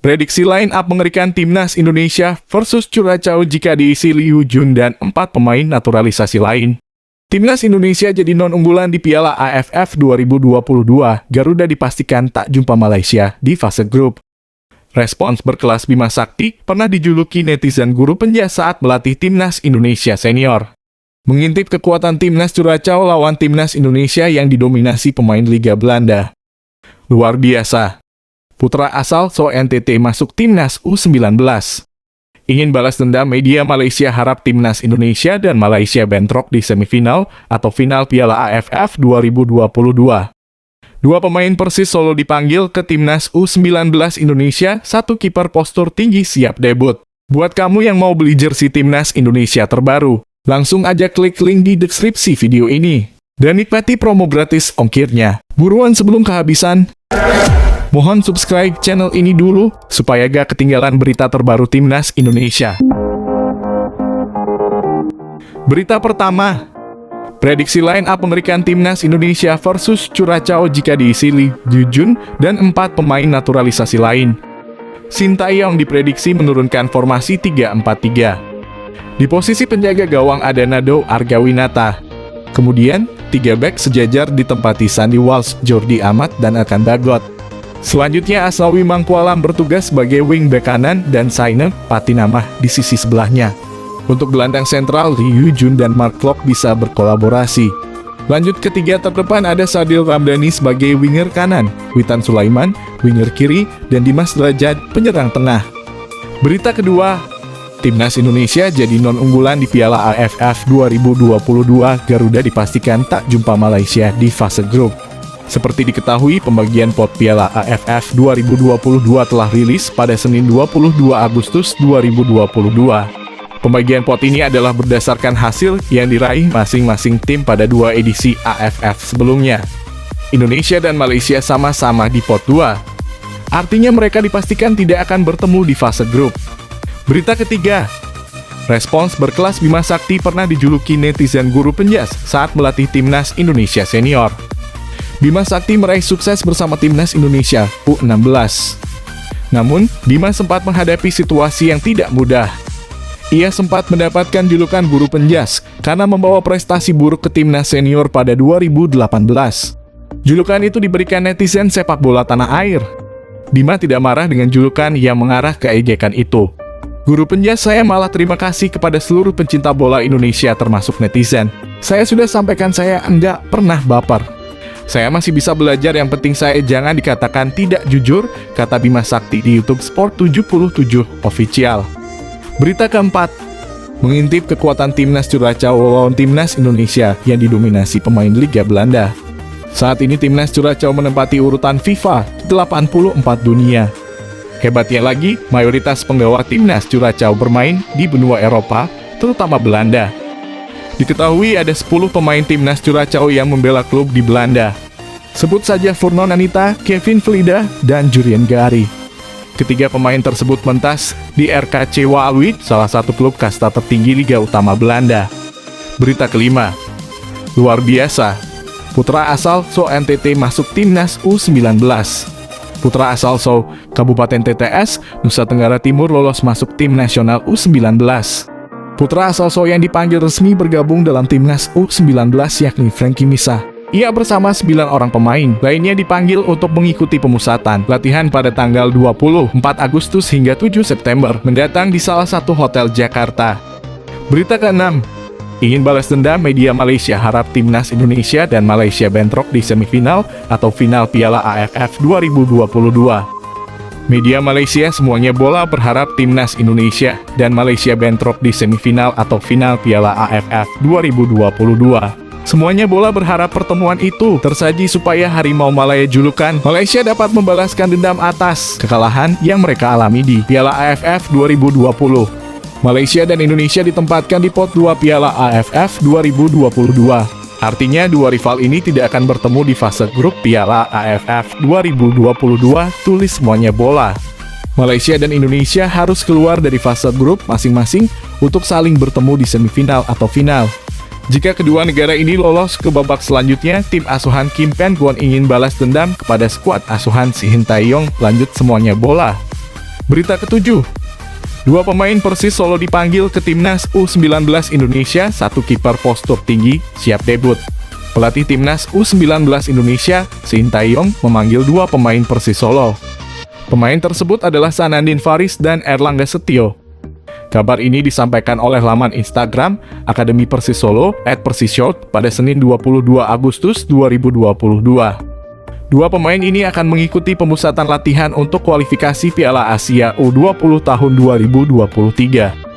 Prediksi line up mengerikan Timnas Indonesia versus Curacao jika diisi Liu Jun dan 4 pemain naturalisasi lain. Timnas Indonesia jadi non-unggulan di Piala AFF 2022. Garuda dipastikan tak jumpa Malaysia di fase grup. Respons berkelas Bima Sakti pernah dijuluki netizen guru penjas saat melatih Timnas Indonesia senior. Mengintip kekuatan Timnas Curacao lawan Timnas Indonesia yang didominasi pemain Liga Belanda. Luar biasa. Putra asal So NTT masuk Timnas U19. Ingin balas dendam, media Malaysia harap Timnas Indonesia dan Malaysia bentrok di semifinal atau final Piala AFF 2022. Dua pemain Persis Solo dipanggil ke Timnas U19 Indonesia, satu kiper postur tinggi siap debut. Buat kamu yang mau beli jersey Timnas Indonesia terbaru, langsung aja klik link di deskripsi video ini. Dan nikmati promo gratis ongkirnya. Buruan sebelum kehabisan. Mohon subscribe channel ini dulu, supaya gak ketinggalan berita terbaru Timnas Indonesia. Berita pertama, prediksi line up mengerikan Timnas Indonesia versus Curacao jika diisi Liu Jun dan 4 pemain naturalisasi lain. Sintayong diprediksi menurunkan formasi 3-4-3. Di posisi penjaga gawang ada Nado Argawinata. Kemudian, 3 bek sejajar ditempati Sandy Walsh, Jordi Amat, dan Akan Bagot. Selanjutnya, Asnawi Mangkualam bertugas sebagai wingback kanan dan Saine Patinamah di sisi sebelahnya. Untuk gelandang sentral, Liu Jun dan Mark Klok bisa berkolaborasi. Lanjut ketiga terdepan ada Sadil Ramdhani sebagai winger kanan, Witan Sulaiman, winger kiri, dan Dimas Derajat, penyerang tengah. Berita kedua, Timnas Indonesia jadi non-unggulan di Piala AFF 2022. Garuda dipastikan tak jumpa Malaysia di fase grup. Seperti diketahui, pembagian pot Piala AFF 2022 telah rilis pada Senin 22 Agustus 2022. Pembagian pot ini adalah berdasarkan hasil yang diraih masing-masing tim pada 2 edisi AFF sebelumnya. Indonesia dan Malaysia sama-sama di pot 2. Artinya mereka dipastikan tidak akan bertemu di fase grup. Berita ketiga, respons berkelas Bima Sakti pernah dijuluki netizen guru penjas saat melatih Timnas Indonesia senior. Bima Sakti meraih sukses bersama Timnas Indonesia U16. Namun, Bima sempat menghadapi situasi yang tidak mudah. Ia sempat mendapatkan julukan guru penjas karena membawa prestasi buruk ke Timnas senior pada 2018. Julukan itu diberikan netizen sepak bola tanah air. Bima tidak marah dengan julukan yang mengarah ke ejekan itu. Guru penjas, saya malah terima kasih kepada seluruh pencinta bola Indonesia termasuk netizen. Saya sudah sampaikan saya enggak pernah baper. Saya masih bisa belajar, yang penting saya jangan dikatakan tidak jujur, kata Bima Sakti di YouTube Sport 77 Official. Berita keempat, mengintip kekuatan Timnas Curacao lawan Timnas Indonesia yang didominasi pemain Liga Belanda. Saat ini Timnas Curacao menempati urutan FIFA 84 dunia. Hebatnya lagi, mayoritas penggawa Timnas Curacao bermain di benua Eropa, terutama Belanda. Diketahui ada 10 pemain Timnas Curacao yang membela klub di Belanda. Sebut saja Furnon Anita, Kevin Velida, dan Jurien Gari. Ketiga pemain tersebut mentas di RKC Waalwijk, salah satu klub kasta tertinggi Liga Utama Belanda. Berita kelima, luar biasa, putra asal So NTT masuk Timnas U19. Putra asal So, Kabupaten TTS, Nusa Tenggara Timur lolos masuk tim nasional U19. Putra asal So yang dipanggil resmi bergabung dalam Timnas U19 yakni Frankie Misa. Ia bersama 9 orang pemain lainnya dipanggil untuk mengikuti pemusatan latihan pada tanggal 24 Agustus hingga 7 September mendatang di salah satu hotel Jakarta. Berita ke-6, ingin balas dendam, media Malaysia harap Timnas Indonesia dan Malaysia bentrok di semifinal atau final Piala AFF 2022. Media Malaysia semuanya bola berharap Timnas Indonesia dan Malaysia bentrok di semifinal atau final Piala AFF 2022. Semuanya bola berharap pertemuan itu tersaji supaya Harimau Malaya julukan Malaysia dapat membalaskan dendam atas kekalahan yang mereka alami di Piala AFF 2020. Malaysia dan Indonesia ditempatkan di pot 2 Piala AFF 2022. Artinya dua rival ini tidak akan bertemu di fase grup Piala AFF 2022, tulis semuanya bola. Malaysia dan Indonesia harus keluar dari fase grup masing-masing untuk saling bertemu di semifinal atau final. Jika kedua negara ini lolos ke babak selanjutnya, tim asuhan Kim Pen Guon ingin balas dendam kepada skuad asuhan Sintayong. Lanjut semuanya bola. Berita ketujuh, dua pemain Persis Solo dipanggil ke Timnas U19 Indonesia, satu kiper postur tinggi, siap debut. Pelatih Timnas U19 Indonesia, Sintayong, memanggil dua pemain Persis Solo. Pemain tersebut adalah Sanandin Faris dan Erlangga Setio. Kabar ini disampaikan oleh laman Instagram Akademi Persis Solo @persishot pada Senin 22 Agustus 2022. Dua pemain ini akan mengikuti pemusatan latihan untuk kualifikasi Piala Asia U20 tahun 2023.